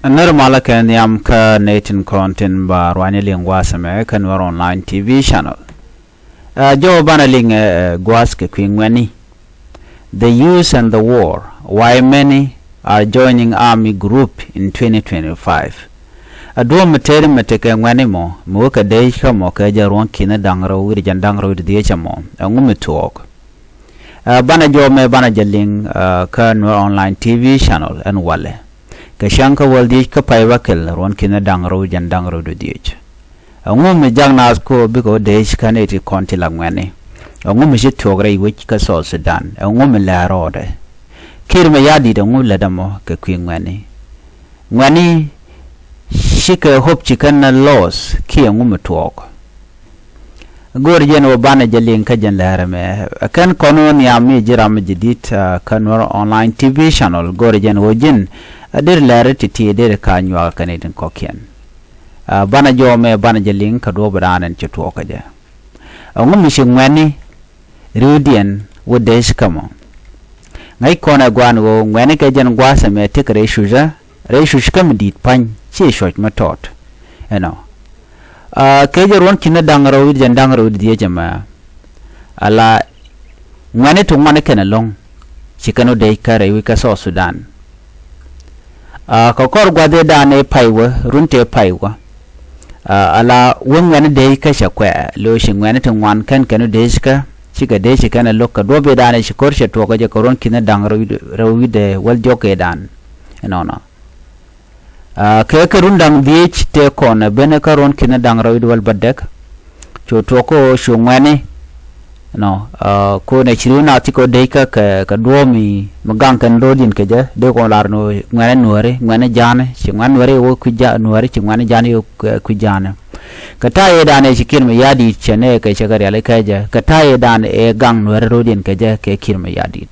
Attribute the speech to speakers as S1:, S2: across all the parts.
S1: Normala kan yam ka natin content ba rwanya lingwa same kan war online TV channel. Jo bana ling gwas ke kwingweni. The use and the war. Why many are joining army group in 2025. Adwo matere mateke ngweni mo ka dei ka mo ka jarwan kina dangro wir jandangro de chamo ngume talk. Bana jo me bana jaling kan war online TV channel and wale. Kashanka waldi ka paiwakel ron kina dangro jandangro de diech ngum jang nas ko biko deish kaneti konti langwani ngum je togre wich ka South Sudan ngum la rode kiir mayardit ngum la damo ka kwingwani ngwani shika hop chikan na loss ki ngum tog gor jen bana jalin ka jan larame kan kono ni ami jiram jidit kan online TV channel gor jen wojin adir lare titi adir kanywa kanedin kokien bana jome bana jaling ka do branan chito kaje ngum shingwani rudian wodesh kamo ngai kona gwan go ngwani ka jan gwasa me tikre shuja re shush kam dit pan chi shot matot ke jeron kina dangaro jan dangaro die jama ala ngwani to ngwane kenalong chikano de kare wi ka South Sudan kokor gwade dane paiwa runte paiwa ala wongane de ka shakwa lo shingwane tungwan kan kanu deska chika de shikana lokka dobe dane shikor sheto ko je koron kina dangro rawi de wal joke dan no ke rundang beach te kona bene karon kina dangro wal badek choto ko shungwane ko ne chiruna tiko deika ka duomi magang kan rodin ke je de ko larno ngane nuere ngane jane chingwan nuere wo kuja nuere chingwan jane yo kujana kata e dane chikir me yadi chene ke chagari ale ke je kata e dane e gang nuere rodin ke je ke kir me yadi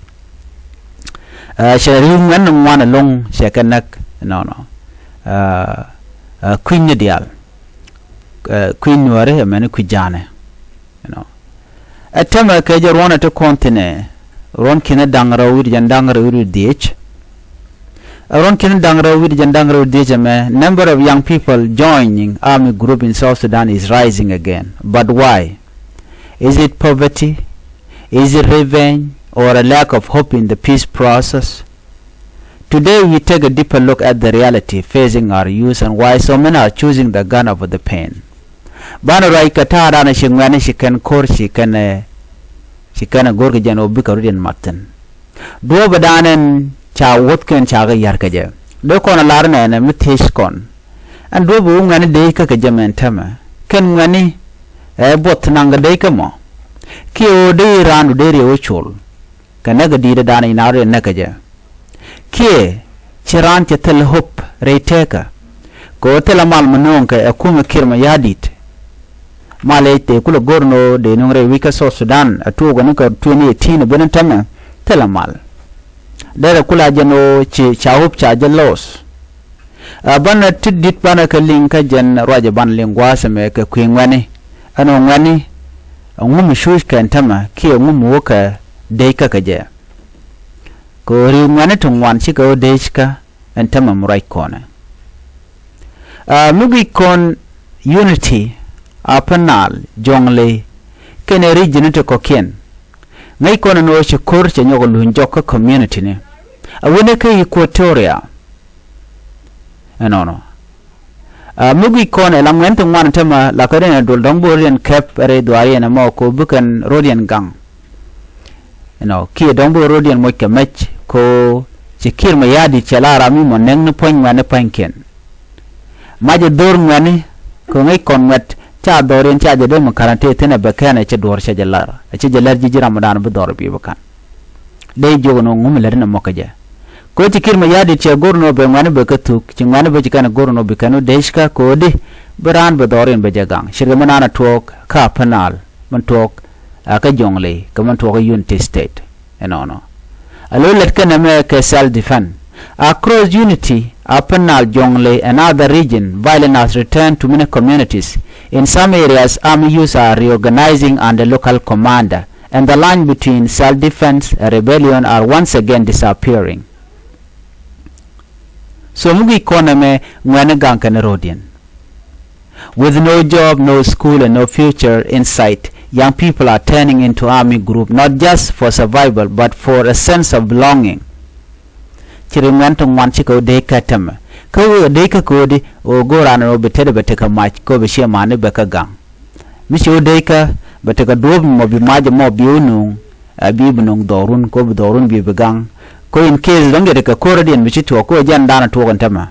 S1: shari ngwan ngwan long shekanak queen dial queen nuere mene kujane atama ke jarwana to kontine ron kina dangra wir jandangra wir dich ron kina dangra wir jandangra dich me number of young people joining army group in South Sudan is rising again, but why? Is it poverty? Is it revenge or a lack of hope in the peace process? Today we take a deeper look at the reality facing our youth and why so many are choosing the gun over the pain. Bana rai katara na shingwane shikan kor shikana gorga jano bika rudian matan do badanen cha wotken cha ga yar kaje do kona larna na mitish kon and do bu ngani de ka jamen tama ken ngani bot nanga de ka mo ki o de ranu de re o chol kana ga di da dana ina re na kaje ki chiran che tel hop re teka ko tel mal manon ka akuma kirma yadit malete kula gorno de nongre wika South Sudan atu gonu ka 2018 benen tama telamal dara kula jano ci chawup cha jalos bana tidit bana ka linka jan roje ban lingwa same ka kwingwani ano ngwani ngum shush kan tama ki ngum woka de ka kaje ko ri ngwani tungwan ci ka de ska entama murai kona mugi kon unity apanal jongle kene region to kokien ngai kono no shukor che nyogo lunjoko community ne awene ke equatoria mugi kono la ngento ngwan tema la kare dol dongbo rien cap re duari na mo ko bukan rodian gang ki dongbo rodian mo kemech ko chikir ma yadi chala rami mo neng no poin wane panken maje dor ngani ko ngai kon wet cha dorin cha jade mo karante tena bakana cha dor cha jalar ji ramadan bu dor bi bakan dai jogono ngum lerna mokaje ko tikir ma yadi cha gorno be ngane be katuk ci ngane be kana gorno be kanu deshka ko de bran be dorin be jagang shirga manana tok ka panal man tok ka jongle ka man tok unity state alo let kana me ka self defense across unity Apanal Jongle and other region, violence has returned to many communities. In some areas, army youths are reorganizing under local commander, and the line between self-defense and rebellion are once again disappearing. So mugi economy ngwana gang kan rodian. With no job, no school, and no future in sight, young people are turning into army group, not just for survival, but for a sense of belonging. Chirimwanto wanchiko de katama. Ko de ka kodi o gorana no betede beteka mach ko be shemane beka gang. Misho de ka beteka dob mo bi maje mo biunu abibnung dorun ko bi dorun bi begang. Ko in case longe ka koradian michito ko jandana to kantama.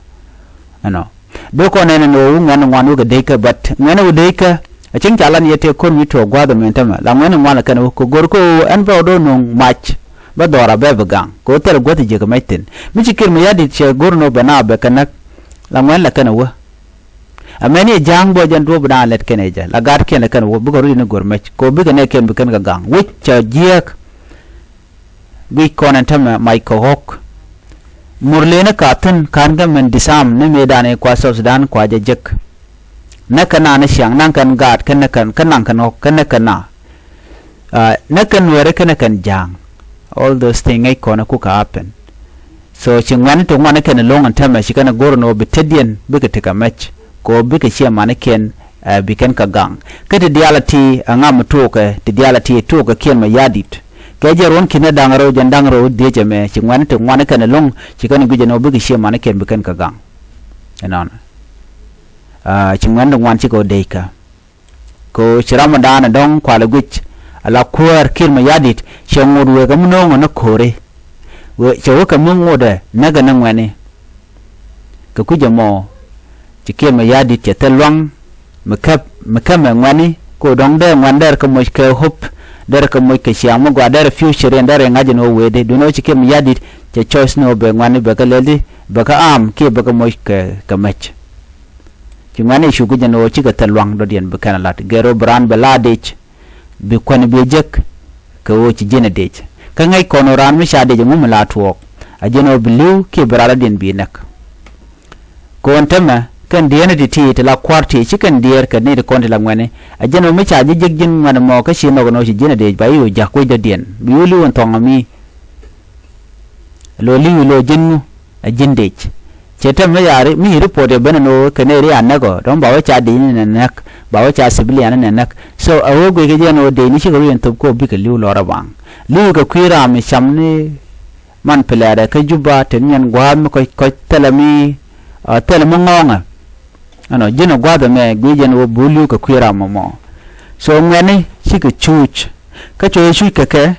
S1: Ano. Doko nene no ngana ngwanu ga deka but ngana deka a chin chalan yete kon mi to gwado mentama la ngana ngwana kana ko gorko an ba do no match ba dora be begang ko tel goti je ga maitin mi chikir mi yadi che gorno bana be kana la ngwana la kana wa amani jang bo jan do bana let keneja la gar ken kana wa bu goru ni gormech ko bi ga ne ken bi kan ga gang which jiek bi konantama mai ko hok Murlena katan kanga men disam ne medane kwa Sudan kwa jek nakana na siang nangkan gad kanakan kanangkan ok kanakana nakan were kanakan jang all those things ai kona ku ka happen so chingwan to ngwana ken long antama shikana gorno betedian bika tika match ko bika shia manaken biken ka gang kete diality angam toke ti diality toke ken mayardit kaje ron kina dangaro jandangaro deje me chingwan to ngwana kana long chikani guje no bigi she mana ken bikan ka gang enon chingwan do ngwan chiko deika ko chirama dana dong kwala guch ala kuar kir mayadit chengod we gamno ngono kore we chewo kamungode naga nangwane ka kuje mo chikir mayadit chetelwang makam ngwani ko dong de ngwander ka mo ke hop dere ko moy ke siamo gwa dere future en dere ngaje no wede do no chike mi yadit che choice no be ngwane be ka ledi be ka am ke be ka moy ke ka match ki ngwane shu guje no chike talwang do dien be kana lat gero bran be ladich be kon be jek ka wo ci jene dech ka ngay kono ran mi shade je mum la tuok a jeno blu ke brala dien bi nak ko ontama kan diene di ti la kwarti chicken dier kan ni de konti la ngwane a jeno mi cha jig jin ngwana mo ka shi no no shi jene de bayu ja ko de dien bi wuli won tonga mi lo li lo jinu a jinde che tam yare mi report bana no kaneri anago don bawo cha de ni nak bawo cha civilian ne nak so a wo go ge jeno de ni shi go yen to ko bi ka li lo rabang li ga kwira mi samni man pelada ka juba ten nyan gwa mi ko telami telamo ngonga ano jeno gwada me gwijen wo bulu ka kwira momo so ngani sika chuch ka cho shu ka ke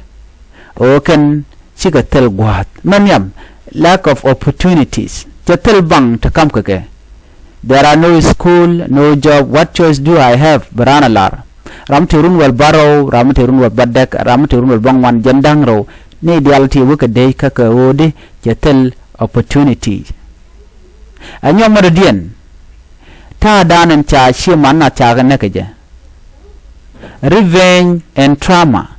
S1: o kan sika tel gwad manyam lack of opportunities to tel bang to kam ka ke there are no school no job what choice do I have barana lar ram terun wal baro ram terun wal badak ram terun wal bangwan jandang ro ne reality wo ka dei ka ka wode to tel opportunities anyo modien ta danan cha shi manna cha ga nakaje revenge and trauma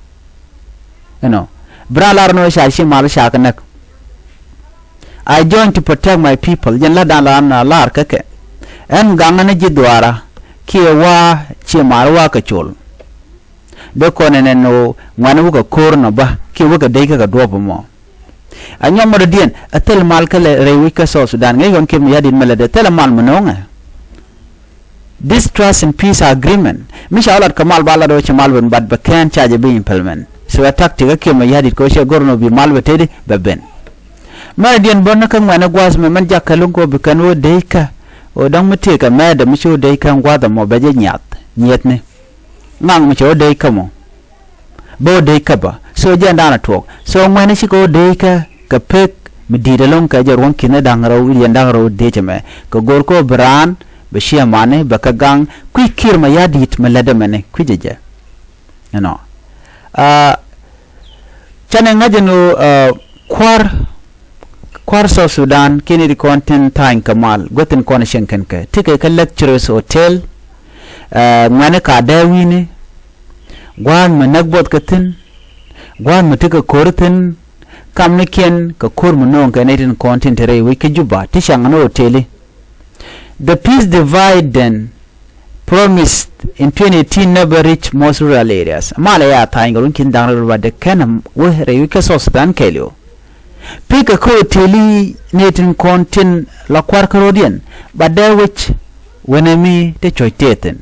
S1: bralar no sha shi mal sha ga nak I joined to protect my people yen la dan la na lar kake en gangana ji dwara kiwa chi marwa ka chol de konene no ngwana ko korno ba ki wuka dai ka dobo mo anyam modien atel mal kale rewi ka so Sudan ngai gon kim yadin melade tel mal mononga this trust and peace agreement mishalat kamal bala do chamal ben bad ba kan charge be implement so attack tiga ke ma yadi ko she gorno bi mal betede beben ma dien bonna kan wana gwas me man jakalun ko bi kan wo deika o dang mute ka ma da misho deika ngwada mo beje nyet ne ngang mi cho deika mo bo deika ba so janda na tok so ngwana shi ko deika ka pek mi didalon ka jar won kina dangaro wi dangaro de jame ko gorko bran bashia mane bakagang kui kir ma yadit malada mane kujeje chane ngajenu kwar so Sudan kini di content time kamal goten connection kan ka tike ka lecturers hotel ngane ka dawini gwan managbot katin gwan mutika korten kamniken ka kormu non ka netin content re wi ke juba tishangano hoteli. The peace divide then promised in 2018 never reached most rural areas. Malaya taying run kin dang ro de kanam we re wi ka so Sudan kelio pick a ko teli netin kontin la kwar karodian but there which when me te choiteten.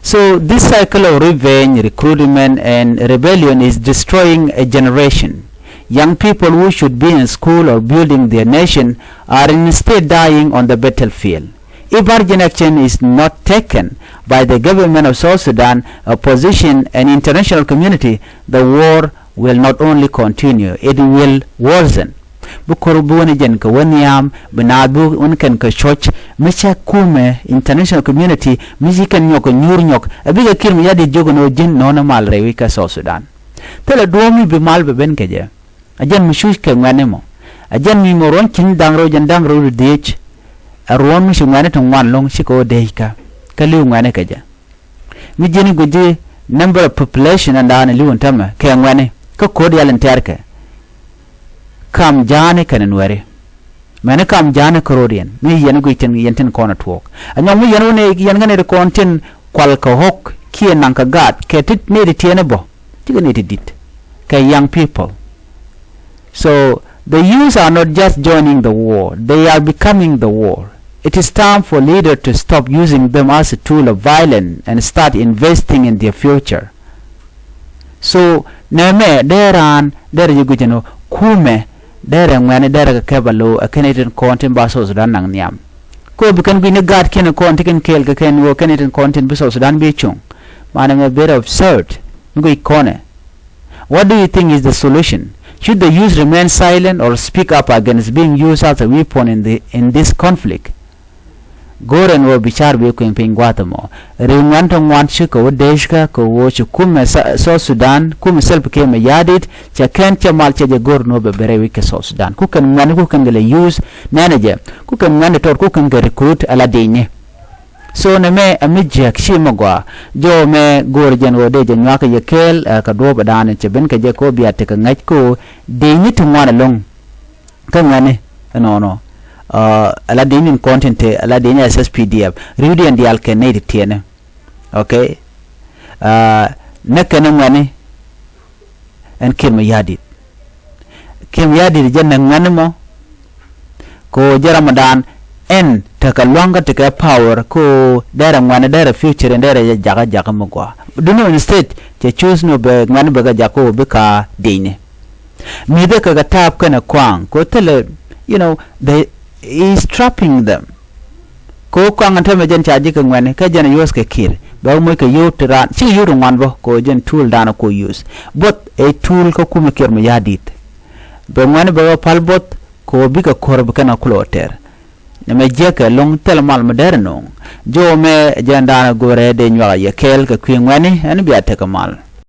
S1: So this cycle of revenge, recruitment and rebellion is destroying a generation. Young people who should be in school or building their nation are instead dying on the battlefield. If urgent action is not taken by the government of South Sudan, opposition and international community, the war will not only continue, it will worsen. Bukuru buwani jen ka waniam binabu unkan ka church mecha kume international community mijikan nyok nyur nyok abiga kirm yadi jogo no jin nona mal rewi ka South Sudan. Tela duomi bi mal be ben keje. Ajan mishush ke ngwanemo. Ajan mi moron kin dangro jan dangro dech. Arwon mi shungwane to ngwan long shiko deika. Kali ngwane keje. Mi jeni goje number of population andana liwon tama ke ngwane ka kodi yalen terke. Kam jane kan Nuer mane kam jane karodian mi yen guiten yenten kona twok anyong mi yen ne yen ngane kontin kwal ka hok kien nan ka gat ke tit ne de tiene bo tiga ne dit ke young people. So the youth are not just joining the war, they are becoming the war. It is time for leaders to stop using them as a tool of violence and start investing in their future. So neme deran der yugujeno kume dere ngwane dere ka kebalo a Canadian content ba South Sudan nang niam ko bikan bi ne gad ken content ken kel ka ken wo Canadian content bi South Sudan bi chung manam a bit absurd ngui kone. What do you think is the solution? Should the youth remain silent or speak up against being used as a weapon in this conflict? Goren wo bichar be ko pingwatamo ringwanto ngwan chiko deshka ko wo chukume South Sudan kum self ke mayardit cha ken cha mal cha gor no be bere wike South Sudan ku kan ngani ku kan gele use manager ku kan ngani tor ku kan recruit ala denye. So ne me amijek shimogwa jo me gor jen wo de jen waka yekel ka do badane che ben ka je ko biate ka ngaj ko denye to ngwana long kan ngani no ala dinin content ala dinya SSPDF rudi and dial ken ne tiene. Okay nakana ngani en kim mayardit janna ngani mo ko jaramadan en takalwanga taka power ko dara ngwana dara future dara jaga mo kwa duno instead che choose no be ngani be jako be ka dine mi de ka tap kana kwang ko tele they is trapping them ko kwang antame jen chaji ka ngwane ka jen yos ke kiir ba mo ka yotran chi yuru ngwan bo ko jen tool dana ko use but a tool ko kuma kiir mayardit be ngwane ba palbot ko bi ka korb kana kloter ne me je ka long tel mal moderno jo me jen dana gore de nywa ye kel ka kwi ngwane an bi ateka mal